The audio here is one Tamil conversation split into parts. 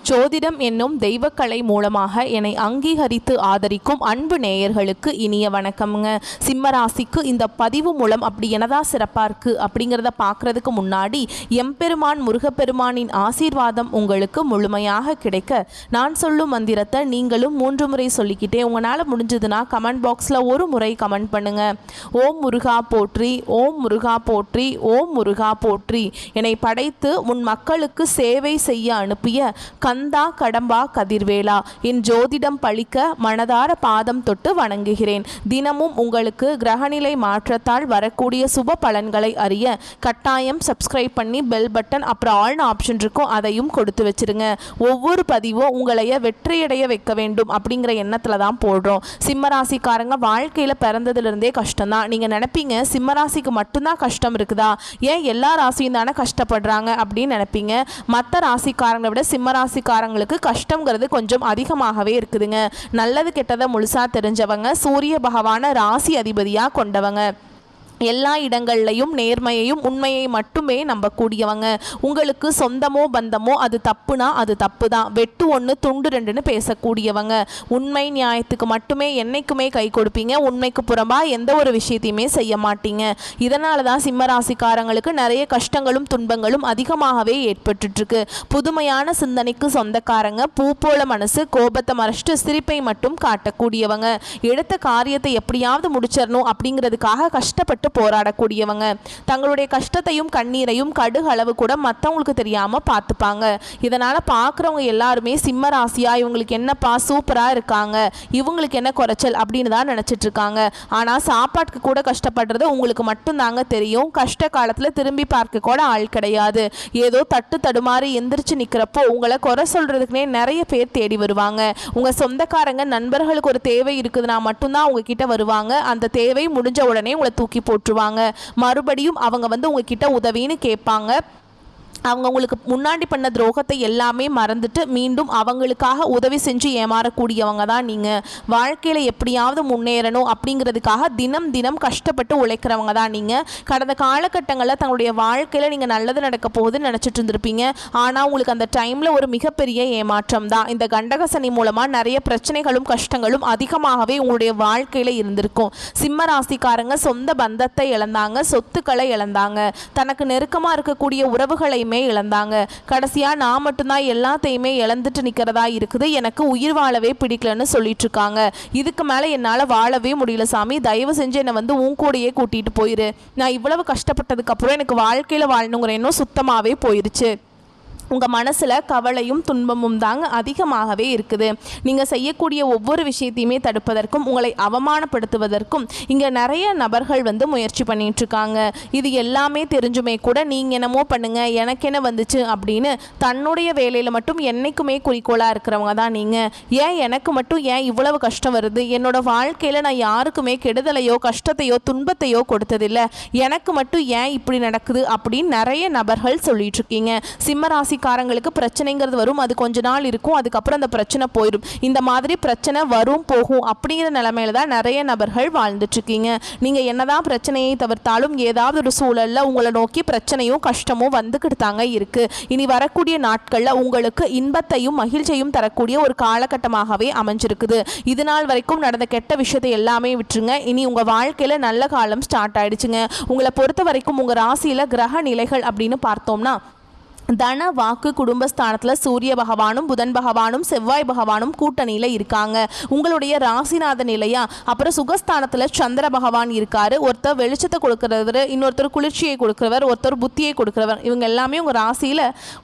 ஜோதிடம் என்னும் தெய்வக்கலை மூலமாக என்னை அங்கீகரித்து ஆதரிக்கும் அன்பு நேயர்களுக்கு இனிய வணக்கம்ங்க. சிம்மராசிக்கு இந்த பதிவு மூலம் அப்படி என்னதான் சிறப்பாக இருக்குது அப்படிங்கிறத பார்க்குறதுக்கு முன்னாடி எம்பெருமான் முருகப்பெருமானின் ஆசீர்வாதம் உங்களுக்கு முழுமையாக கிடைக்க நான் சொல்லும் மந்திரத்தை நீங்களும் 3 முறை சொல்லிக்கிட்டே உங்களால் முடிஞ்சதுன்னா கமெண்ட் பாக்ஸில் ஒரு முறை கமெண்ட் பண்ணுங்க. ஓம் முருகா போற்றி, ஓம் முருகா போற்றி, ஓம் முருகா போற்றி. என்னை படைத்து உன் மக்களுக்கு சேவை செய்ய அனுப்பிய கந்தா கடம்பா கதிர்வேலா, என் ஜோதிடம் பழிக்க மனதார பாதம் தொட்டு வணங்குகிறேன். தினமும் உங்களுக்கு கிரகநிலை மாற்றத்தால் வரக்கூடிய சுப பலன்களை அறிய கட்டாயம் சப்ஸ்கிரைப் பண்ணி பெல் பட்டன் அப்புறம் ஆல்னு ஆப்ஷன் இருக்கும், அதையும் கொடுத்து வச்சிருங்க. ஒவ்வொரு பதிவும் உங்களைய வெற்றியடைய வைக்க வேண்டும் அப்படிங்கிற எண்ணத்தில் தான் போடுறோம். சிம்மராசிக்காரங்க வாழ்க்கையில் பிறந்ததுலேருந்தே கஷ்டம்தான். நீங்கள் நினைப்பீங்க சிம்மராசிக்கு மட்டும்தான் கஷ்டம் இருக்குதா, ஏன் எல்லா ராசியும் தானே கஷ்டப்படுறாங்க அப்படின்னு நினைப்பீங்க. மற்ற ராசிக்காரங்களை விட சிம்மராசிக்காரங்களுக்கு கஷ்டங்கிறது கொஞ்சம் அதிகமாகவே இருக்குதுங்க. நல்லது கெட்டதை முழுசா தெரிஞ்சவங்க, சூரிய பகவான ராசி அதிபதியாக கொண்டவங்க, எல்லா இடங்கள்லையும் நேர்மையையும் உண்மையை மட்டுமே நம்பக்கூடியவங்க. உங்களுக்கு சொந்தமோ பந்தமோ அது தப்புனா அது தப்பு தான், வெட்டு 1 துண்டு 2ன்னு பேசக்கூடியவங்க. உண்மை நியாயத்துக்கு மட்டுமே என்னைக்குமே கை கொடுப்பீங்க. உண்மைக்கு புறம்பா எந்த ஒரு விஷயத்தையுமே செய்ய மாட்டீங்க. இதனால தான் சிம்மராசிக்காரங்களுக்கு நிறைய கஷ்டங்களும் துன்பங்களும் அதிகமாகவே ஏற்பட்டுருக்கு. புதுமையான சிந்தனைக்கு சொந்தக்காரங்க, பூ போல மனசு, கோபத்தை மறைச்சிட்டு சிரிப்பை மட்டும் காட்டக்கூடியவங்க. எடுத்த காரியத்தை எப்படியாவது முடிச்சிடணும் அப்படிங்கிறதுக்காக கஷ்டப்பட்டு போராடக்கூடியவங்க. தங்களுடைய கஷ்டத்தையும் கண்ணீரையும் கடுகு அளவு கூட மற்றவங்களுக்கு தெரியாம பார்த்துப்பாங்க. இதனால பார்க்குறவங்க எல்லாருமே சிம்ம ராசியா இவங்களுக்கு என்னப்பா சூப்பரா இருக்காங்க, இவங்களுக்கு என்ன குறைச்சல் அப்படின்னு தான் நினைச்சிட்டு இருக்காங்க. ஆனா சாப்பாட்டுக்கு கூட கஷ்டப்படுறது உங்களுக்கு மட்டும்தாங்க தெரியும். கஷ்ட காலத்துல திரும்பி பார்க்க கூட ஆள் கிடையாது. ஏதோ தட்டு தடுமாறி எந்திரிச்சு நிக்கிறப்போ உங்களை குறை சொல்றதுக்குனே நிறைய பேர் தேடி வருவாங்க. உங்க சொந்தக்காரங்க நண்பர்களுக்கு ஒரு தேவை இருக்குதுன்னா மட்டும்தான் உங்ககிட்ட வருவாங்க. அந்த தேவை முடிஞ்ச உடனே உங்களை தூக்கி போட்டுருவாங்க. மறுபடியும் அவங்க உங்ககிட்ட உதவின்னு கேட்பாங்க. அவங்க உங்களுக்கு முன்னாடி பண்ண துரோகத்தை எல்லாமே மறந்துட்டு மீண்டும் அவங்களுக்காக உதவி செஞ்சு ஏமாறக்கூடியவங்க தான் நீங்கள். வாழ்க்கையில் எப்படியாவது முன்னேறணும் அப்படிங்கிறதுக்காக தினம் தினம் கஷ்டப்பட்டு உழைக்கிறவங்க தான் நீங்கள். கடந்த காலகட்டங்களில் தங்களுடைய வாழ்க்கையில் நீங்கள் நல்லது நடக்க போகுதுன்னு நினச்சிட்டு இருந்திருப்பீங்க. ஆனால் உங்களுக்கு அந்த டைமில் ஒரு மிகப்பெரிய ஏமாற்றம் தான். இந்த கண்டக சனி மூலமாக நிறைய பிரச்சனைகளும் கஷ்டங்களும் அதிகமாகவே உங்களுடைய வாழ்க்கையில் இருந்திருக்கும். சிம்ம ராசிக்காரங்க சொந்த பந்தத்தை இழந்தாங்க, சொத்துக்களை இழந்தாங்க, தனக்கு நெருக்கமாக இருக்கக்கூடிய உறவுகளை இழந்தாங்க. கடைசியா நான் மட்டும்தான் எல்லாத்தையுமே இழந்துட்டு நிக்கிறதா இருக்குது, எனக்கு உயிர் வாழவே பிடிக்கலன்னு சொல்லிட்டு இருக்காங்க. இதுக்கு மேல என்னால வாழவே முடியல சாமி, தயவு செஞ்சு என்னை உன் கூடயே கூட்டிட்டு போயிரு. நான் இவ்வளவு கஷ்டப்பட்டதுக்கு அப்புறம் எனக்கு வாழ்க்கையில வாழணுங்கிற எண்ணம் சுத்தமாவே போயிருச்சு. உங்கள் மனசில் கவலையும் துன்பமும் தாங்க அதிகமாகவே இருக்குது. நீங்கள் செய்யக்கூடிய ஒவ்வொரு விஷயத்தையுமே தடுப்பதற்கும் உங்களை அவமானப்படுத்துவதற்கும் இங்கே நிறைய நபர்கள் முயற்சி பண்ணிகிட்ருக்காங்க. இது எல்லாமே தெரிஞ்சுமே கூட நீங்கள் என்னமோ பண்ணுங்கள் எனக்கு என்ன வந்துச்சு அப்படின்னு தன்னுடைய வேலையில் மட்டும் என்றைக்குமே குறிக்கோளாக இருக்கிறவங்க தான் நீங்கள். ஏன் எனக்கு மட்டும் ஏன் இவ்வளவு கஷ்டம் வருது, என்னோட வாழ்க்கையில் நான் யாருக்குமே கெடுதலையோ கஷ்டத்தையோ துன்பத்தையோ கொடுத்ததில்லை, எனக்கு மட்டும் ஏன் இப்படி நடக்குது அப்படின்னு நிறைய நபர்கள் சொல்லிட்டு இருக்கீங்க. சிம்மராசி காரங்களுக்கு பிரச்சனைங்கிறது வரும், அது கொஞ்ச நாள் இருக்கும், அதுக்கப்புறம் அந்த பிரச்சனை போயிடும். இந்த மாதிரி பிரச்சனை வரும் போகும் அப்படிங்கிற நிலைமையில தான் நிறைய நபர்கள் வாழ்ந்துட்டு இருக்கீங்க. நீங்க என்னதான் பிரச்சனையை தவிர்த்தாலும் ஏதாவது ஒரு சூழல்ல உங்களை நோக்கி பிரச்சனையும் கஷ்டமும் வந்துக்கிட்டு தாங்க இருக்கு. இனி வரக்கூடிய நாட்கள்ல உங்களுக்கு இன்பத்தையும் மகிழ்ச்சியும் தரக்கூடிய ஒரு காலகட்டமாகவே அமைஞ்சிருக்குது. இது நாள் வரைக்கும் நடந்த கெட்ட விஷயத்தை எல்லாமே விட்டுருங்க. இனி உங்க வாழ்க்கையில நல்ல காலம் ஸ்டார்ட் ஆயிடுச்சுங்க. உங்களை பொறுத்த வரைக்கும் உங்க ராசியில கிரக நிலைகள் அப்படின்னு பார்த்தோம்னா தன வாக்கு குடும்பஸ்தானத்தில் சூரிய பகவானும் புதன் பகவானும் செவ்வாய் பகவானும் கூட்டணியில் இருக்காங்க. உங்களுடைய ராசிநாத நிலையா. அப்புறம் சுகஸ்தானத்தில் சந்திர பகவான் இருக்காரு. ஒருத்தர் வெளிச்சத்தை கொடுக்கிறவர், இன்னொருத்தர் குளிர்ச்சியை கொடுக்கிறவர், ஒருத்தர் புத்தியை கொடுக்கிறவர். இவங்க எல்லாமே உங்கள் ராசியில்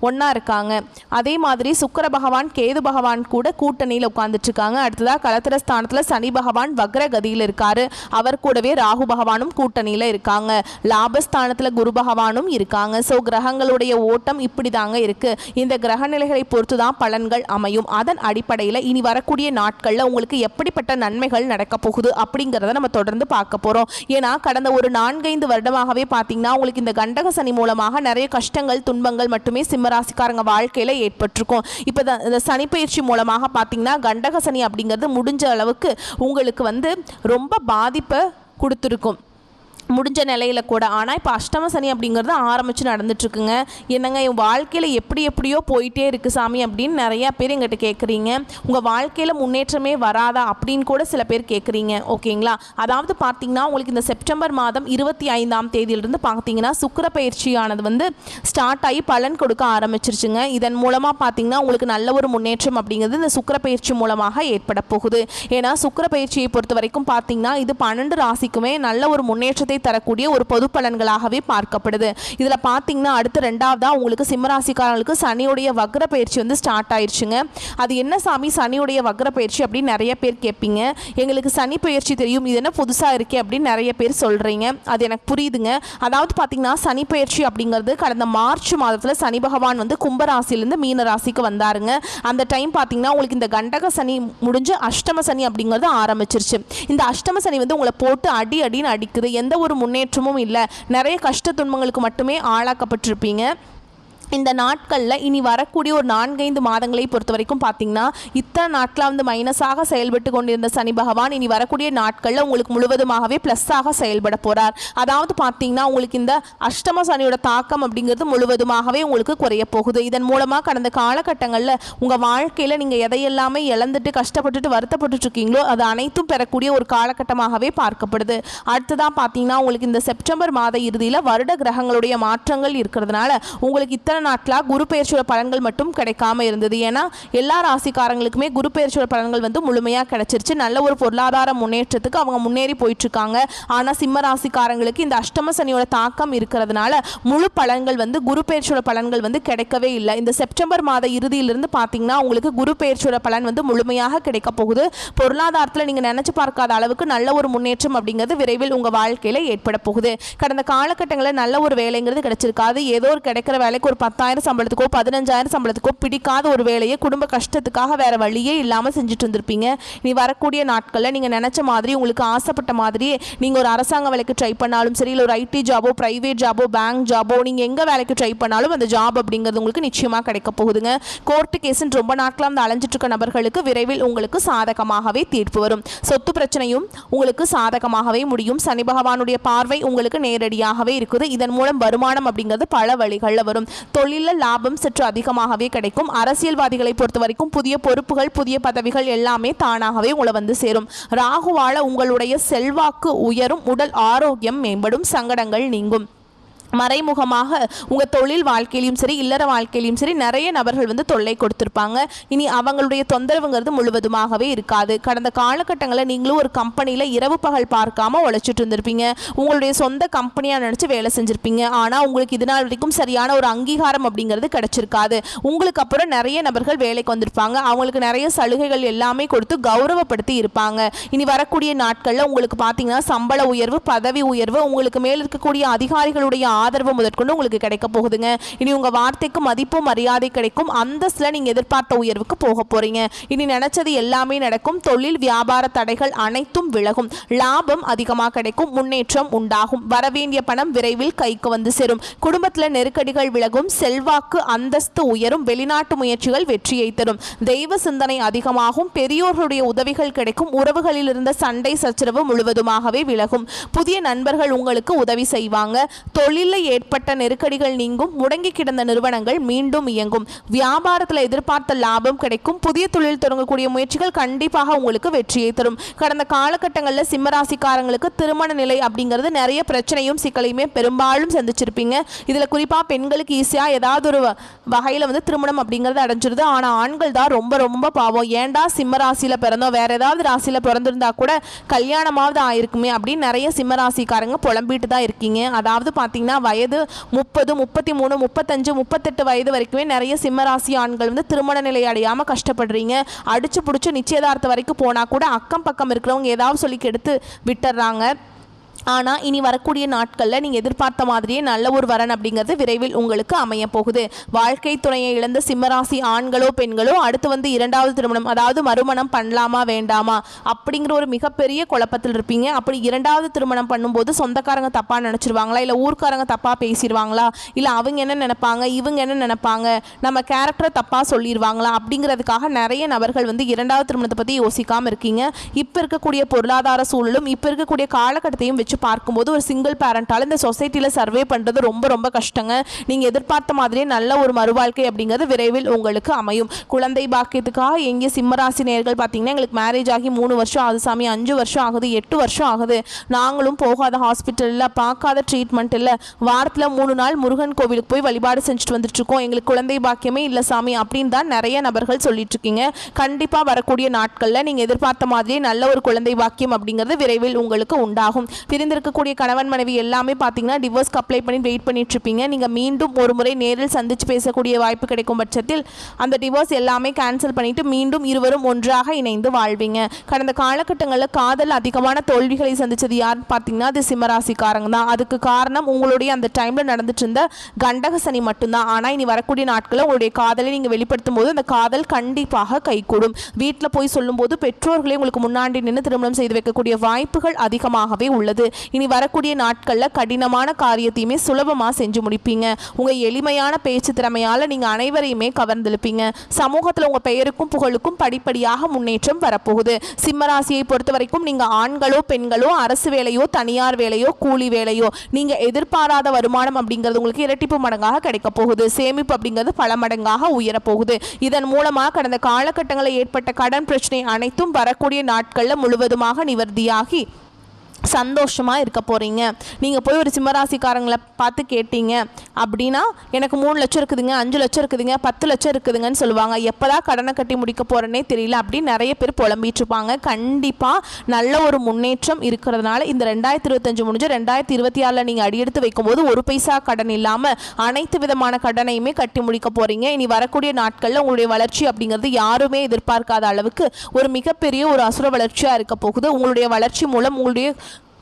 ஒன்றா இருக்காங்க. அதே மாதிரி சுக்கிர பகவான் கேது பகவான் கூட கூட்டணியில் உட்கார்ந்துட்டு இருக்காங்க. அடுத்ததாக கலத்திர ஸ்தானத்தில் சனி பகவான் வக்ர கதியில் இருக்காரு. அவர் கூடவே ராகு பகவானும் கூட்டணியில் இருக்காங்க. லாபஸ்தானத்தில் குரு பகவானும் இருக்காங்க. ஸோ கிரகங்களுடைய ஓட்டம் இப்படி தாங்க இருக்கு. இந்த கிரக நிலைகளை பொறுத்து தான் பலன்கள் அமையும். அதன் அடிப்படையில் இனி வரக்கூடிய நாட்களில் உங்களுக்கு எப்படிப்பட்ட நன்மைகள் நடக்க போகுது அப்படிங்கிறத நம்ம தொடர்ந்து பார்க்க போறோம். ஏன்னா கடந்த ஒரு 4-5 வருடமாகவே பார்த்தீங்கன்னா உங்களுக்கு இந்த கண்டக சனி மூலமாக நிறைய கஷ்டங்கள் துன்பங்கள் மட்டுமே சிம்மராசிக்காரங்க வாழ்க்கையில ஏற்பட்டிருக்கும். இப்போ இந்த சனி பயிற்சி மூலமாக பார்த்தீங்கன்னா கண்டக சனி அப்படிங்கிறது முடிஞ்ச அளவுக்கு உங்களுக்கு ரொம்ப பாதிப்பை கொடுத்துருக்கும். முடிஞ்ச நிலையில் கூட. ஆனால் இப்போ அஷ்டம சனி அப்படிங்கிறது ஆரம்பித்து நடந்துட்டுருக்குங்க. என்னங்க என் வாழ்க்கையில் எப்படியோ போயிட்டே இருக்குது சாமி அப்படின்னு நிறையா பேர் எங்கிட்ட கேட்குறீங்க. உங்கள் வாழ்க்கையில் முன்னேற்றமே வராதா அப்படின்னு கூட சில பேர் கேட்குறீங்க. ஓகேங்களா? அதாவது பார்த்திங்கன்னா உங்களுக்கு இந்த செப்டம்பர் மாதம் 25ஆம் தேதியிலிருந்து பார்த்திங்கன்னா சுக்கிர பயிற்சியானது வந்து ஸ்டார்ட் ஆகி பலன் கொடுக்க ஆரம்பிச்சிருச்சுங்க. இதன் மூலமாக பார்த்திங்கன்னா உங்களுக்கு நல்ல ஒரு முன்னேற்றம் அப்படிங்கிறது இந்த சுக்கிர பயிற்சி மூலமாக ஏற்பட போகுது. ஏன்னா சுக்கிர பயிற்சியை பொறுத்த வரைக்கும் பார்த்திங்கன்னா இது 12 ராசிக்குமே நல்ல ஒரு முன்னேற்றத்தை தரக்கூடிய ஒரு பொது பலன்களாகவே பார்க்கப்படுது. இதில் பார்த்தீங்கன்னா அடுத்து 2வதா உங்களுக்கு சிம்மராசிக்காரர்களுக்கு சனியுடைய வக்ர பயிற்சி வந்து ஸ்டார்ட் ஆயிடுச்சுங்க. அது என்ன சாமி சனியுடைய வக்ர பயிற்சி அப்படின்னு நிறைய பேர் கேட்பீங்க. எங்களுக்கு சனி பயிற்சி தெரியும், இது என்ன புதுசாக இருக்கே அப்படின்னு நிறைய பேர் சொல்கிறீங்க. அது எனக்கு புரியுதுங்க. அதாவது பார்த்தீங்கன்னா சனி பயிற்சி அப்படிங்கிறது கடந்த மார்ச் மாதத்தில் சனி பகவான் வந்து கும்பராசிலேருந்து மீன ராசிக்கு வந்தாருங்க. அந்த டைம் பார்த்தீங்கன்னா உங்களுக்கு இந்த கண்டக சனி முடிஞ்சு அஷ்டம சனி அப்படிங்கிறது ஆரம்பிச்சிருச்சு. இந்த அஷ்டம சனி வந்து உங்களை போட்டு அடின்னு அடிக்குது. எந்த ஒரு முன்னேற்றமும் இல்லை, நிறைய கஷ்ட துன்பங்களுக்கு மட்டுமே ஆளாக்கப்பட்டிருப்பீங்க. இந்த நாட்களில் இனி வரக்கூடிய ஒரு 4-5 மாதங்களை பொறுத்த வரைக்கும் பார்த்தீங்கன்னா இத்தனை நாட்களாக வந்து மைனஸாக செயல்பட்டு கொண்டிருந்த சனி பகவான் இனி வரக்கூடிய நாட்களில் உங்களுக்கு முழுவதுமாகவே ப்ளஸ்ஸாக செயல்பட போகிறார். அதாவது பார்த்தீங்கன்னா உங்களுக்கு இந்த அஷ்டம சனியோட தாக்கம் அப்படிங்கிறது முழுவதுமாகவே உங்களுக்கு குறைய போகுது. இதன் மூலமாக கடந்த காலகட்டங்களில் உங்கள் வாழ்க்கையில் நீங்கள் எதையெல்லாமே இழந்துட்டு கஷ்டப்பட்டுட்டு வருத்தப்பட்டு இருக்கீங்களோ அது அனைத்தும் பெறக்கூடிய ஒரு காலகட்டமாகவே பார்க்கப்படுது. அடுத்ததாக பார்த்தீங்கன்னா உங்களுக்கு இந்த செப்டம்பர் மாத இறுதியில் வருட கிரகங்களுடைய மாற்றங்கள் இருக்கிறதுனால உங்களுக்கு இத்தனை நாட்களாக குரு பெயர்ச்சியோட பலன்கள் மட்டும் கிடைக்காம இருந்தது. ஏன்னா எல்லா ராசிக்காரங்களுக்குமே குரு பெயர்ச்சியோட பலன்கள் வந்து முழுமையாக கிடைச்சிருச்சு. நல்ல ஒரு பொருளாதார முன்னேற்றத்துக்கு அவங்க முன்னேறி போயிட்டு இருக்காங்க. ஆனால் சிம்ம ராசிக்காரங்களுக்கு இந்த அஷ்டம சனியோட தாக்கம் இருக்கிறதுனால முழு பலன்கள் வந்து குரு பெயர்ச்சியோட பலன்கள் வந்து கிடைக்கவே இல்லை. இந்த செப்டம்பர் மாத இறுதியிலிருந்து பார்த்தீங்கன்னா உங்களுக்கு குரு பெயர்ச்சியோட பலன் வந்து முழுமையாக கிடைக்க போகுது. பொருளாதாரத்தில் நீங்கள் நினைச்சு பார்க்காத அளவுக்கு நல்ல ஒரு முன்னேற்றம் அப்படிங்கிறது விரைவில் உங்கள் வாழ்க்கையில் ஏற்பட போகுது. கடந்த காலகட்டங்களில் நல்ல ஒரு வேலைங்கிறது கிடைச்சிருக்காது. ஏதோ ஒரு கிடைக்கிற வேலைக்கு ஒரு 10,000 சம்பளத்துக்கோ 15,000 சம்பளத்துக்கோ பிடிக்காத ஒரு வேலையை குடும்ப கஷ்டத்துக்காக வேற வழியே இல்லாமல் செஞ்சுட்டு இருந்திருப்பீங்க. நீ வரக்கூடிய நாட்களில் நீங்கள் நினச்ச மாதிரி உங்களுக்கு ஆசைப்பட்ட மாதிரியே நீங்கள் ஒரு அரசாங்க வேலைக்கு ட்ரை பண்ணாலும் சரி, இல்லை ஒரு ஐடி ஜாபோ ப்ரைவேட் ஜாபோ பேங்க் ஜாபோ நீங்கள் எங்கே வேலைக்கு ட்ரை பண்ணாலும் அந்த ஜாப் அப்படிங்கிறது உங்களுக்கு நிச்சயமாக கிடைக்க போகுதுங்க. கோர்ட்டு கேஸுன்னு ரொம்ப நாட்களாக வந்து அலைஞ்சிட்டு இருக்க நபர்களுக்கு விரைவில் உங்களுக்கு சாதகமாகவே தீர்ப்பு வரும். சொத்து பிரச்சனையும் உங்களுக்கு சாதகமாகவே முடியும். சனி பகவானுடைய பார்வை உங்களுக்கு நேரடியாகவே இருக்குது. இதன் மூலம் வருமானம் அப்படிங்கிறது பல வழிகளில் வரும். தொழிலில் லாபம் சற்று அதிகமாகவே கிடைக்கும். அரசியல்வாதிகளை பொறுத்த வரைக்கும் புதிய பொறுப்புகள் புதிய பதவிகள் எல்லாமே தானாகவே உங்களை வந்து சேரும். ராகுவால உங்களுடைய செல்வாக்கு உயரும், உடல் ஆரோக்கியம் மேம்படும், சங்கடங்கள் நீங்கும். மறைமுகமாக உங்கள் தொழில் வாழ்க்கையிலையும் சரி இல்லற வாழ்க்கையிலையும் சரி நிறைய நபர்கள் வந்து தொல்லை கொடுத்துருப்பாங்க. இனி அவங்களுடைய தொந்தரவுங்கிறது முழுவதுமாகவே இருக்காது. கடந்த காலகட்டங்களில் நீங்களும் ஒரு கம்பெனியில் இரவு பகல் பார்க்காம உழைச்சிட்டு இருந்திருப்பீங்க. உங்களுடைய சொந்த கம்பெனியாக நினச்சி வேலை செஞ்சுருப்பீங்க. ஆனால் உங்களுக்கு இது நாள் வரைக்கும் சரியான ஒரு அங்கீகாரம் அப்படிங்கிறது கிடைச்சிருக்காது. உங்களுக்கு அப்புறம் நிறைய நபர்கள் வேலைக்கு வந்திருப்பாங்க. அவங்களுக்கு நிறைய சலுகைகள் எல்லாமே கொடுத்து கௌரவப்படுத்தி இருப்பாங்க. இனி வரக்கூடிய நாட்களில் உங்களுக்கு பார்த்தீங்கன்னா சம்பள உயர்வு பதவி உயர்வு உங்களுக்கு மேல் இருக்கக்கூடிய அதிகாரிகளுடைய ஆதரவு முதற்கொண்டு உங்களுக்கு கிடைக்க போகுதுங்க. இனி உங்க வார்த்தைக்கு மதிப்பு மரியாதை கிடைக்கும். அந்தஸ்துல நீங்க எதிர்பார்த்த உயர்வுக்கு போக போறீங்க. இனி நினைச்சது எல்லாமே நடக்கும். தொழில் வியாபார தடைகள் அனைத்தும் விலகும். லாபம் அதிகமாக கிடைக்கும். முன்னேற்றம் உண்டாகும். வரவேண்டிய பணம் விரைவில் கைக்கு வந்து சேரும். குடும்பத்தில் நெருக்கடிகள் விலகும். செல்வாக்கு அந்தஸ்து உயரும். வெளிநாட்டு முயற்சிகள் வெற்றியை தரும். தெய்வ சிந்தனை அதிகமாகும். பெரியோர்களுடைய உதவிகள் கிடைக்கும். உறவுகளில் இருந்த சண்டை சச்சரவு முழுவதுமாகவே விலகும். புதிய நண்பர்கள் உங்களுக்கு உதவி செய்வாங்க. தொழில் ஏற்பட்ட நெருக்கடிகள் நீங்கும். முடங்கி கிடந்த நிறுவனங்கள் மீண்டும் இயங்கும். வியாபாரத்தில் எதிர்பார்த்த லாபம் கிடைக்கும். புதிய தொழில் தொடங்கக்கூடிய முயற்சிகள் கண்டிப்பாக உங்களுக்கு வெற்றியை தரும். கடந்த காலகட்டங்களில் சிம்மராசிக்காரங்களுக்கு திருமண நிலை அப்படிங்கிறது நிறைய பிரச்சனையும் சிக்கலையுமே பெரும்பாலும் சந்திச்சிருப்பீங்க. இதில் குறிப்பாக பெண்களுக்கு ஈஸியாக ஏதாவது ஒரு வகையில் வந்து திருமணம் அப்படிங்கிறது அடைஞ்சிருது. ஆனால் ஆண்கள் தான் ரொம்ப ரொம்ப பாவம். ஏண்டா சிம்ம ராசியில் பிறந்தோம், வேற ஏதாவது ராசியில் பிறந்திருந்தா கூட கல்யாணமாவது ஆயிருக்குமே அப்படின்னு நிறைய சிம்மராசிக்காரங்க புலம்பிட்டு தான் இருக்கீங்க. அதாவது பார்த்தீங்கன்னா வயது 30, 33, 35, 38 வயது வரைக்குமே நிறைய சிம்மராசி ஆண்கள் வந்து திருமண நிலை அடையாமல் கஷ்டப்படுறீங்க. அடிச்சு பிடிச்சி நிச்சயதார்த்தம் வரைக்கும் போனால் கூட அக்கம் பக்கம் இருக்கிறவங்க ஏதாவது சொல்லி கெடுத்து விட்டுறாங்க. ஆனால் இனி வரக்கூடிய நாட்களில் நீங்கள் எதிர்பார்த்த மாதிரியே நல்ல ஒரு வரன் அப்படிங்கிறது விரைவில் உங்களுக்கு அமைய போகுது. வாழ்க்கை துணையை இழந்த சிம்மராசி ஆண்களோ பெண்களோ அடுத்து வந்து 2வது திருமணம் அதாவது மறுமணம் பண்ணலாமா வேண்டாமா அப்படிங்கிற ஒரு மிகப்பெரிய குழப்பத்தில் இருப்பீங்க. அப்படி 2வது திருமணம் பண்ணும்போது சொந்தக்காரங்க தப்பாக நினச்சிருவாங்களா, இல்லை ஊர்க்காரங்க தப்பாக பேசிடுவாங்களா, இல்லை அவங்க என்ன நினைப்பாங்க இவங்க என்ன நினைப்பாங்க, நம்ம கேரக்டரை தப்பாக சொல்லிடுவாங்களா அப்படிங்கிறதுக்காக நிறைய நபர்கள் வந்து 2வது திருமணத்தை பற்றி யோசிக்காமல் இருக்கீங்க. இப்போ இருக்கக்கூடிய பொருளாதார சூழலும் இப்போ இருக்கக்கூடிய காலகட்டத்தையும் வச்சு பார்க்கும்போது ஒரு சிங்கிள் பேரண்டால் இந்த சொசைட்டியில் சர்வே பண்ணுறது ரொம்ப ரொம்ப கஷ்டங்க. நீங்கள் எதிர்பார்த்த மாதிரியே நல்ல ஒரு மறுவாழ்க்கை அப்படிங்கிறது விரைவில் உங்களுக்கு அமையும். குழந்தை பாக்கியத்துக்காக எங்கே சிம்மராசி நேயர்கள் பார்த்தீங்கன்னா, எங்களுக்கு மேரேஜ் ஆகி 3 வருஷம் ஆகுது சாமி, 5 வருஷம் ஆகுது, 8 வருஷம் ஆகுது, நாங்களும் போகாத ஹாஸ்பிட்டலில் பார்க்காத ட்ரீட்மெண்ட் இல்லை, வாரத்தில் 3 நாள் முருகன் கோவிலுக்கு போய் வழிபாடு செஞ்சுட்டு வந்துட்டுருக்கோம், எங்களுக்கு குழந்தை பாக்கியமே இல்லை சாமி அப்படின்னு தான் நிறைய நபர்கள் சொல்லிட்டு இருக்கீங்க. கண்டிப்பாக வரக்கூடிய நாட்களில் நீங்கள் எதிர்பார்த்த மாதிரியே நல்ல ஒரு குழந்தை பாக்கியம் அப்படிங்கிறது விரைவில் உங்களுக்கு உண்டாகும். பிரிந்திருக்கக்கூடிய கணவன் மனைவி எல்லாமே பார்த்தீங்கன்னா டிவோர்ஸ்க்கு அப்ளை பண்ணி வெயிட் பண்ணிட்டு இருப்பீங்க. நீங்கள் மீண்டும் ஒரு முறை நேரில் சந்தித்து பேசக்கூடிய வாய்ப்பு கிடைக்கும் பட்சத்தில் அந்த டிவோர்ஸ் எல்லாமே கேன்சல் பண்ணிட்டு மீண்டும் இருவரும் ஒன்றாக இணைந்து வாழ்வீங்க. கடந்த காலகட்டங்களில் காதல் அதிகமான தோல்விகளை சந்திச்சது யாருன்னு பார்த்தீங்கன்னா அது சிம்மராசிக்காரங்க தான். அதுக்கு காரணம் உங்களுடைய அந்த டைமில் நடந்துட்டு இருந்த கண்டக சனி மட்டும்தான். ஆனால் இனி வரக்கூடிய நாட்களில் உங்களுடைய காதலை நீங்கள் வெளிப்படுத்தும் போது அந்த காதல் கண்டிப்பாக கைகூடும். வீட்டில் போய் சொல்லும்போது பெற்றோர்களே உங்களுக்கு முன்னாடி நின்று திருமணம் செய்து வைக்கக்கூடிய வாய்ப்புகள் அதிகமாகவே உள்ளது. இனி வரக்கூடிய நாட்களில் கடினமான காரியத்தையுமே சுலபமாக செஞ்சு முடிப்பீங்க. உங்கள் எளிமையான பேச்சு திறமையால் நீங்கள் அனைவரையுமே கவர்ந்தெழுப்பீங்க. சமூகத்தில் உங்கள் பெயருக்கும் புகழுக்கும் படிப்படியாக முன்னேற்றம் வரப்போகுது. சிம்மராசியை பொறுத்த வரைக்கும் நீங்கள் ஆண்களோ பெண்களோ, அரசு வேலையோ தனியார் வேலையோ கூலி வேலையோ, நீங்கள் எதிர்பாராத வருமானம் அப்படிங்கிறது உங்களுக்கு இரட்டிப்பு மடங்காக கிடைக்க போகுது. சேமிப்பு அப்படிங்கிறது பல மடங்காக உயரப்போகுது. இதன் மூலமாக கடந்த காலகட்டங்களில் ஏற்பட்ட கடன் பிரச்சனை அனைத்தும் வரக்கூடிய நாட்களில் முழுவதுமாக நிவர்த்தியாகி சந்தோஷமாக இருக்க போகிறீங்க. நீங்கள் போய் ஒரு சிம்மராசிக்காரங்களை பார்த்து கேட்டீங்க அப்படின்னா, எனக்கு 3 லட்சம் இருக்குதுங்க, 5 லட்சம் இருக்குதுங்க, 10 லட்சம் இருக்குதுங்கன்னு சொல்லுவாங்க. எப்போதான் கடனை கட்டி முடிக்க போகிறேன்னே தெரியல அப்படின்னு நிறைய பேர் புலம்பிகிட்ருப்பாங்க. கண்டிப்பாக நல்ல ஒரு முன்னேற்றம் இருக்கிறதுனால இந்த 2025 முடிஞ்ச 2026 நீங்கள் அடியெடுத்து வைக்கும்போது ஒரு பைசா கடன் இல்லாமல் அனைத்து விதமான கடனையுமே கட்டி முடிக்க போகிறீங்க. இனி வரக்கூடிய நாட்களில் உங்களுடைய வளர்ச்சி அப்படிங்கிறது யாருமே எதிர்பார்க்காத அளவுக்கு ஒரு மிகப்பெரிய ஒரு அசுர வளர்ச்சியாக இருக்க போகுது. உங்களுடைய வளர்ச்சி மூலம் உங்களுடைய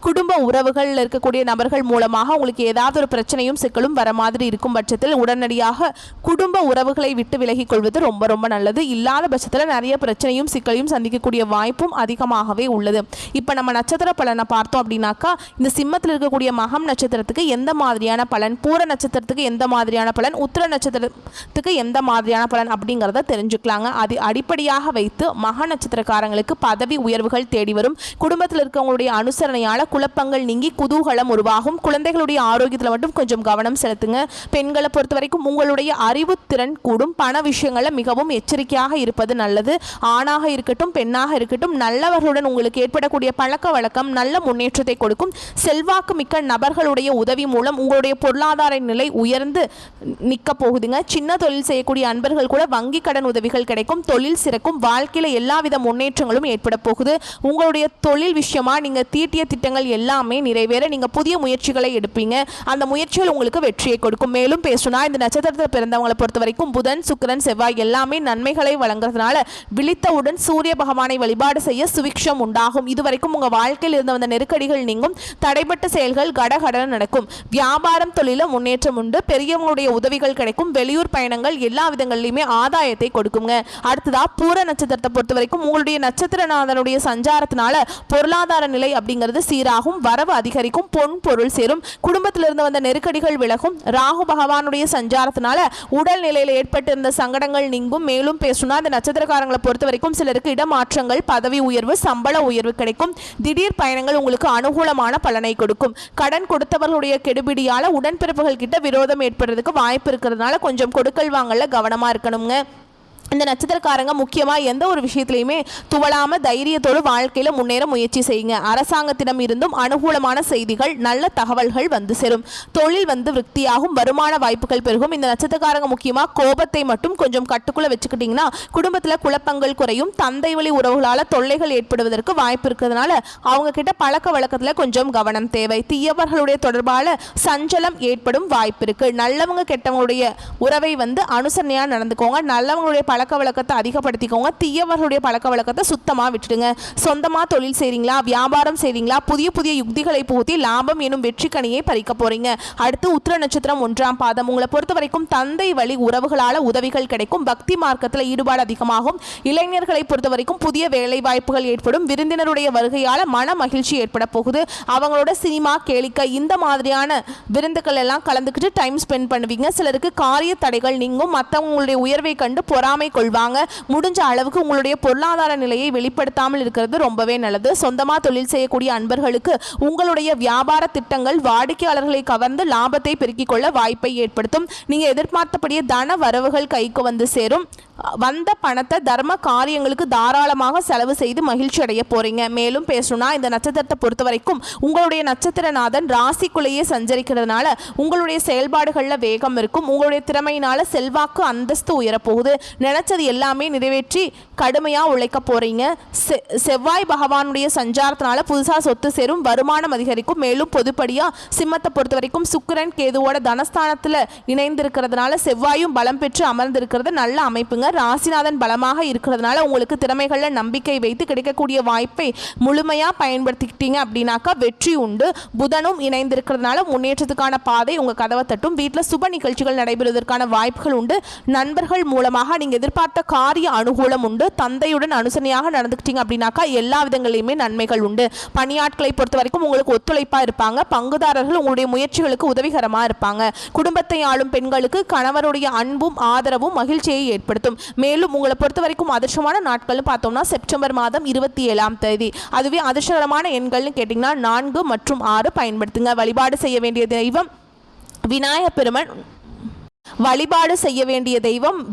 குடும்ப உறவுகளில் இருக்கக்கூடிய நபர்கள் மூலமாக உங்களுக்கு ஏதாவது ஒரு பிரச்சனையும் சிக்கலும் வர மாதிரி இருக்கும் பட்சத்தில் உடனடியாக குடும்ப உறவுகளை விட்டு விலகிக் கொள்வது ரொம்ப ரொம்ப நல்லது. இல்லாத பட்சத்தில் நிறைய பிரச்சனையும் சிக்கலையும் சந்திக்கக்கூடிய வாய்ப்பும் அதிகமாகவே உள்ளது. இப்போ நம்ம நட்சத்திர பலனை பார்த்தோம் அப்படின்னாக்கா, இந்த சிம்மத்தில் இருக்கக்கூடிய மகம் நட்சத்திரத்துக்கு எந்த மாதிரியான பலன், பூர நட்சத்திரத்துக்கு எந்த மாதிரியான பலன், உத்திர நட்சத்திரத்துக்கு எந்த மாதிரியான பலன் அப்படிங்கிறத தெரிஞ்சுக்கலாங்க. அது அடிப்படையாக வைத்து மக நட்சத்திரக்காரங்களுக்கு பதவி உயர்வுகள் தேடி வரும். குடும்பத்தில் இருக்கவங்களுடைய அனுசரணையால் குழப்பங்கள் நீங்கி குதூகலம் உருவாகும். குழந்தைகளுடைய ஆரோக்கியத்தில் மட்டும் கொஞ்சம் கவனம் செலுத்துங்க. பெண்களை பொறுத்த வரைக்கும் உங்களுடைய அறிவுத்திறன் கூடும். பண விஷயங்களில் மிகவும் எச்சரிக்கையாக இருப்பது நல்லது. ஆணாக இருக்கட்டும் பெண்ணாக இருக்கட்டும், நல்லவர்களுடன் உங்களுக்கு ஏற்படக்கூடிய பழக்க வழக்கம் நல்ல முன்னேற்றத்தை கொடுக்கும். செல்வாக்கு மிக்க நபர்களுடைய உதவி மூலம் உங்களுடைய பொருளாதார நிலை உயர்ந்து நிற்க போகுதுங்க. சின்ன தொழில் செய்யக்கூடிய அன்பர்கள் கூட வங்கி கடன் உதவிகள் கிடைக்கும். தொழில் சிறக்கும். வாழ்க்கையில் எல்லாவித முன்னேற்றங்களும் ஏற்பட போகுது. உங்களுடைய தொழில் விஷயமா நீங்கள் தீட்டிய திட்டங்கள் எல்லாமே நிறைவேற நீங்க புதிய முயற்சிகளை எடுப்பீங்க. அந்த முயற்சிகள் உங்களுக்கு வெற்றியை கொடுக்கும். மேலும் பேசுனா இந்த நட்சத்திரத்தில் பிறந்தவங்களை பொறுத்த வரைக்கும் புதன் சுக்கிரன் செவ்வாய் எல்லாமே நன்மைகளை வழங்குறதுனால விழித்தவுடன் சூரிய பகவானை வழிபாடு செய்ய சுவிக்ஷம் உண்டாகும். இதுவரைக்கும் உங்க வாழ்க்கையில் இருந்த வந்த நெருக்கடிகள் நீங்கும். தடைப்பட்ட செயல்கள் கடகட நடக்கும். வியாபாரம் தொழில முன்னேற்றம் உண்டு. பெரியவங்களுடைய உதவிகள் கிடைக்கும். வெளியூர் பயணங்கள் எல்லா விதங்களிலுமே ஆதாயத்தை கொடுக்குங்க. அடுத்ததா பூர நட்சத்திரத்தை பொறுத்த வரைக்கும் உங்களுடைய நட்சத்திரநாதனுடைய சஞ்சாரத்தினால பொருளாதார நிலை அப்படிங்கிறது சீராகும். வரவு அதிகரிக்கும். பொன் பொருள் சேரும். குடும்பத்திலிருந்து வந்த நெருக்கடிகள் விலகும். ராகு பகவானுடைய சஞ்சாரத்தினால உடல் நிலையில் ஏற்பட்டிருந்த சங்கடங்கள் நீங்கும். மேலும் பேசுனா இந்த நட்சத்திரக்காரங்களை பொறுத்த வரைக்கும் சிலருக்கு இடமாற்றங்கள், பதவி உயர்வு, சம்பள உயர்வு கிடைக்கும். திடீர் பயணங்கள் உங்களுக்கு அனுகூலமான பலனை கொடுக்கும். கடன் கொடுத்தவர்களுடைய கெடுபிடியால உடன்பிறப்புகள் கிட்ட விரோதம் ஏற்படுறதுக்கு வாய்ப்பு இருக்கிறதுனால கொஞ்சம் கொடுக்கல் வாங்கல கவனமா இருக்கணுங்க. இந்த நட்சத்திரக்காரங்க முக்கியமாக எந்த ஒரு விஷயத்துலையுமே துவளாமல் தைரியத்தோடு வாழ்க்கையில் முன்னேற முயற்சி செய்யுங்க. அரசாங்கத்திடம் இருந்தும் அனுகூலமான செய்திகள், நல்ல தகவல்கள் வந்து சேரும். தொழில் விருத்தியாகும். வருமான வாய்ப்புகள் பெருகும். இந்த நட்சத்திரக்காரங்க முக்கியமாக கோபத்தை மட்டும் கொஞ்சம் கட்டுக்குள்ளே வச்சுக்கிட்டிங்கன்னா குடும்பத்தில் குழப்பங்கள் குறையும். தந்தை வழி உறவுகளால் தொல்லைகள் ஏற்படுவதற்கு வாய்ப்பு இருக்கிறதுனால அவங்க கிட்ட பழக்க வழக்கத்தில் கொஞ்சம் கவனம் தேவை. தீயவர்களுடைய தொடர்பால் சஞ்சலம் ஏற்படும் வாய்ப்பு இருக்கு. நல்லவங்க கெட்டவங்களுடைய உறவை அனுசரணையாக நடந்துக்கோங்க. நல்லவங்களுடைய பழக்க வழக்கத்தை அதிகப்படுத்திக்கோங்க. தீயவர்களுடைய பழக்க வழக்கத்தை சுத்தமாக விட்டுடுங்க. சொந்தமாக தொழில் செய்கிறீங்களா, வியாபாரம் செய்கிறீங்களா, புதிய புதிய யுக்திகளை புகுத்தி லாபம் எனும் வெற்றி கனியை பறிக்க போறீங்க. அடுத்து உத்திர நட்சத்திரம் 1ஆம் பாதம். உங்களை பொறுத்த வரைக்கும் தந்தை வழி உறவுகளால் உதவிகள் கிடைக்கும். பக்தி மார்க்கத்தில் ஈடுபாடு அதிகமாகும். இளைஞர்களை பொறுத்த வரைக்கும் புதிய வேலை வாய்ப்புகள் ஏற்படும். விருந்தினருடைய வருகையால் மன மகிழ்ச்சி ஏற்பட போகுது. அவங்களோட சினிமா, கேளிக்கை இந்த மாதிரியான விருந்துகள் எல்லாம் கலந்துக்கிட்டு டைம் ஸ்பெண்ட் பண்ணுவீங்க. சிலருக்கு காரிய தடைகள் நீங்கும். மற்றவங்களுடைய உயர்வை கண்டு பொறாமை கொள்வாங்க. முடிஞ்ச அளவுக்கு உங்களுடைய பொருளாதார நிலையை வெளிப்படுத்தாமல் இருக்கிறது ரொம்பவே நல்லது. சொந்தமாக தொழில் செய்யக்கூடிய அன்பர்களுக்கு உங்களுடைய வியாபார திட்டங்கள் வாடிக்கையாளர்களை கவர்ந்து லாபத்தை பெருக்கிக் கொள்ள வாய்ப்பை ஏற்படுத்தும். நீங்கள் எதிர்பார்த்தபடியே தன வரவுகள் கைக்கு வந்து சேரும். வந்த பணத்தை தர்ம காரியங்களுக்கு தாராளமாக செலவு செய்து மகிழ்ச்சி அடைய போறீங்க. மேலும் பேசணும்னா இந்த நட்சத்திரத்தை பொறுத்த வரைக்கும் உங்களுடைய நட்சத்திரநாதன் ராசிக்குள்ளேயே சஞ்சரிக்கிறதுனால உங்களுடைய செயல்பாடுகளில் வேகம் இருக்கும். உங்களுடைய திறமையினால செல்வாக்கு அந்தஸ்து உயரப்போகுது. நினைச்சது எல்லாமே நிறைவேற்றி கடுமையாக உழைக்க போறீங்க. செவ்வாய் பகவானுடைய சஞ்சாரத்தினால புதுசாக சொத்து சேரும், வருமானம் அதிகரிக்கும். மேலும் பொதுப்படியாக சிம்மத்தை பொறுத்த வரைக்கும் சுக்கிரன் கேதுவோட தனஸ்தானத்தில் இணைந்திருக்கிறதுனால செவ்வாயும் பலம் பெற்று அமர்ந்திருக்கிறது நல்ல அமைப்புங்க. ராசிநாதன் பலமாக இருக்கிறதுனால உங்களுக்கு திறமைகளில் நம்பிக்கை வைத்து கிடைக்கக்கூடிய வாய்ப்பை முழுமையாக பயன்படுத்திக்கிட்டீங்க அப்படின்னாக்கா வெற்றி உண்டு. புதனும் இணைந்திருக்கிறதுனால முன்னேற்றத்துக்கான பாதை உங்கள் கதவை தட்டும். வீட்டில் சுப நிகழ்ச்சிகள் நடைபெறுவதற்கான வாய்ப்புகள் உண்டு. நண்பர்கள் மூலமாக நீங்கள் எதிர்பார்த்த காரிய அனுகூலம் உண்டு. தந்தையுடன் அனுசரணையாக நடந்துக்கிட்டீங்க அப்படின்னாக்கா எல்லா விதங்களிலுமே நன்மைகள் உண்டு. பணியாட்களை பொறுத்த வரைக்கும் உங்களுக்கு ஒத்துழைப்பாக இருப்பாங்க. பங்குதாரர்கள் உங்களுடைய முயற்சிகளுக்கு உதவிகரமாக இருப்பாங்க. குடும்பத்தை ஆளும் பெண்களுக்கு கணவருடைய அன்பும் ஆதரவும் மகிழ்ச்சியை ஏற்படுத்தும். மேலும் உங்களை பொறுத்த வரைக்கும் அதிர்ஷ்டமான நாட்கள்னு பார்த்தோம்னா செப்டம்பர் மாதம் 27ஆம் தேதி. அதுவே அதிர்ஷ்டகரமான எண்கள்னு கேட்டிங்கன்னா 4 மற்றும் 6 பயன்படுத்துங்க. வழிபாடு செய்ய வேண்டிய தெய்வம்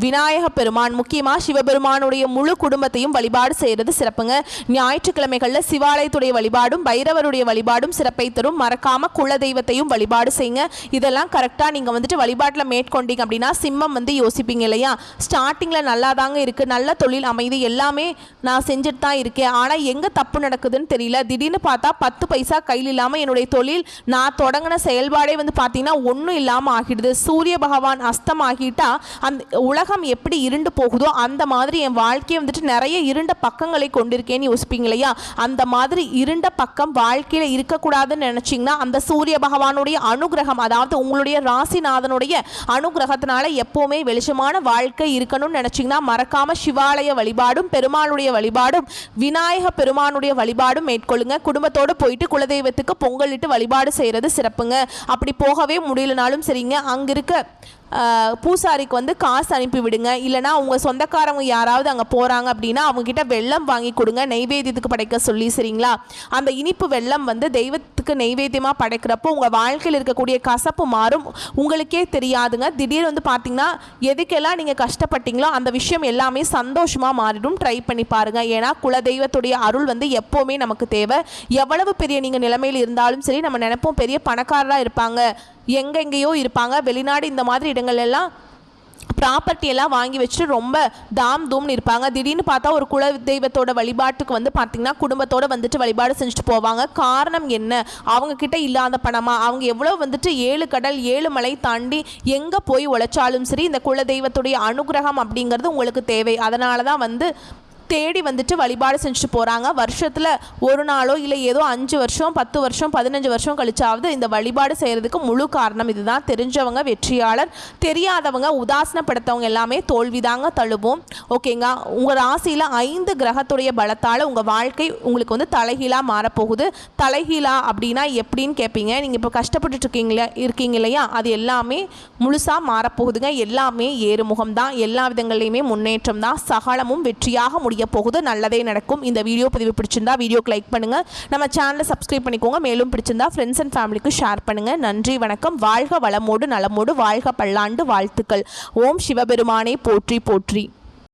விநாயக பெருமான். முக்கியமாக சிவபெருமானுடைய முழு குடும்பத்தையும் வழிபாடு செய்கிறது சிறப்புங்க. ஞாயிற்றுக்கிழமைகளில் சிவாலயத்துடைய வழிபாடும் பைரவருடைய வழிபாடும் சிறப்பை தரும். மறக்காம குல தெய்வத்தையும் வழிபாடு செய்யுங்க. இதெல்லாம் கரெக்டாக நீங்கள் வந்துட்டு வழிபாட்டில் மேற்கொண்டீங்க அப்படின்னா சிம்மம் வந்து யோசிப்பீங்க இல்லையா, ஸ்டார்டிங்கில் நல்லா தாங்க இருக்குது, நல்ல தொழில் அமைதி எல்லாமே நான் செஞ்சுட்டு தான் இருக்கேன், ஆனால் எங்கே தப்பு நடக்குதுன்னு தெரியல, திடீர்னு பார்த்தா 10 பைசா கையில் இல்லாமல் என்னுடைய தொழில் நான் தொடங்கின செயல்பாடே வந்து பார்த்தீங்கன்னா ஒன்றும் இல்லாமல் ஆகிடுது. சூரிய பகவான் அஸ்தமாகிட்டா அந்த உலகம் எப்படி இருண்டு போகுதோ அந்த மாதிரி என் வாழ்க்கையை வந்துட்டு நிறைய இருண்ட பக்கங்களை கொண்டிருக்கேன்னு யோசிப்பீங்க இல்லையா, அந்த மாதிரி இருண்ட பக்கம் வாழ்க்கையில் இருக்கக்கூடாதுன்னு நினச்சிங்கன்னா அந்த சூரிய பகவானுடைய அனுகிரகம், அதாவது உங்களுடைய ராசிநாதனுடைய அனுகிரகத்தினால எப்போவுமே வெளிச்சமான வாழ்க்கை இருக்கணும்னு நினச்சிங்கன்னா மறக்காம சிவாலய வழிபாடும் பெருமாளுடைய வழிபாடும் விநாயக பெருமானுடைய வழிபாடும் மேற்கொள்ளுங்க. குடும்பத்தோடு போயிட்டு குலதெய்வத்துக்கு பொங்கலிட்டு வழிபாடு செய்கிறது சிறப்புங்க. அப்படி போகவே முடியலனாலும் சரிங்க, அங்கே இருக்க பூசாரிக்கு வந்து காசு அனுப்பி விடுங்க. இல்லைனா உங்கள் சொந்தக்காரங்க யாராவது அங்கே போகிறாங்க அப்படின்னா அவங்கக்கிட்ட வெல்லம் வாங்கி கொடுங்க, நெய்வேத்தியத்துக்கு படைக்க சொல்லி. சரிங்களா, அந்த இனிப்பு வெல்லம் வந்து தெய்வத்துக்கு நெய்வேத்தியமாக படைக்கிறப்போ உங்கள் வாழ்க்கையில் இருக்கக்கூடிய கசப்பு மாறும், உங்களுக்கே தெரியாதுங்க. திடீர்னு வந்து பார்த்தீங்கன்னா எதுக்கெல்லாம் நீங்கள் கஷ்டப்பட்டீங்களோ அந்த விஷயம் எல்லாமே சந்தோஷமாக மாறிடும். ட்ரை பண்ணி பாருங்கள். ஏன்னா குலதெய்வத்துடைய அருள் வந்து எப்போவுமே நமக்கு தேவை. எவ்வளவு பெரிய நீங்கள் நிலைமையில் இருந்தாலும் சரி, நம்ம நினைப்போம் பெரிய பணக்காரராக இருப்பாங்க, எங்கெங்கேயோ இருப்பாங்க, வெளிநாடு இந்த மாதிரி இடங்கள் எல்லாம் ப்ராப்பர்ட்டி எல்லாம் வாங்கி வச்சுட்டு ரொம்ப தாம் தூம்னு இருப்பாங்க. திடீர்னு பார்த்தா ஒரு குல தெய்வத்தோட வழிபாட்டுக்கு வந்து பார்த்திங்கன்னா குடும்பத்தோடு வந்துட்டு வழிபாடு செஞ்சுட்டு போவாங்க. காரணம் என்ன, அவங்கக்கிட்ட இல்லாத பணமா, அவங்க எவ்வளோ வந்துட்டு 7 கடல் 7 மலை தாண்டி எங்கே போய் உழைச்சாலும் சரி இந்த குல தெய்வத்துடைய அனுகிரகம் அப்படிங்கிறது உங்களுக்கு தேவை. அதனால தான் வந்து தேடி வந்துட்டு வழிபாடு செஞ்சுட்டு போகிறாங்க. வருஷத்தில் ஒரு நாளோ இல்லை ஏதோ 5 வருஷம் 10 வருஷம் 15 வருஷம் கழிச்சாவது இந்த வழிபாடு செய்கிறதுக்கு முழு காரணம் இதுதான். தெரிஞ்சவங்க வெற்றியாளர், தெரியாதவங்க உதாசனப்படுத்தவங்க எல்லாமே தோல்விதாங்க தழுவும். ஓகேங்க, உங்கள் ராசியில் 5 கிரகத்துடைய பலத்தால் உங்கள் வாழ்க்கை உங்களுக்கு வந்து தலைகீழாக மாறப்போகுது. தலைகீழா அப்படின்னா எப்படின்னு கேட்பீங்க. நீங்கள் இப்போ கஷ்டப்பட்டுட்டு இருக்கீங்க இல்லையா, அது எல்லாமே முழுசாக மாறப்போகுதுங்க. எல்லாமே ஏறுமுகம் தான், எல்லா விதங்கள்லையுமே முன்னேற்றம் தான், சகலமும் வெற்றியாக முடியும் போகுது. நல்லதே நடக்கும். இந்த வீடியோ பதிவு பிடிச்சிருந்தா வீடியோக்கு லைக் பண்ணுங்க, நம்ம சேனலை சப்ஸ்கிரைப் பண்ணிக்கோங்க. மேலும் பிடிச்சிருந்தா ஃப்ரெண்ட்ஸ் அண்ட் ஃபேமிலிக்கு ஷேர் பண்ணுங்க. நன்றி, வணக்கம். வாழ்க வளமோடு நலமோடு வாழ்க பல்லாண்டு வாழ்த்துக்கள். ஓம் சிவபெருமானே போற்றி போற்றி.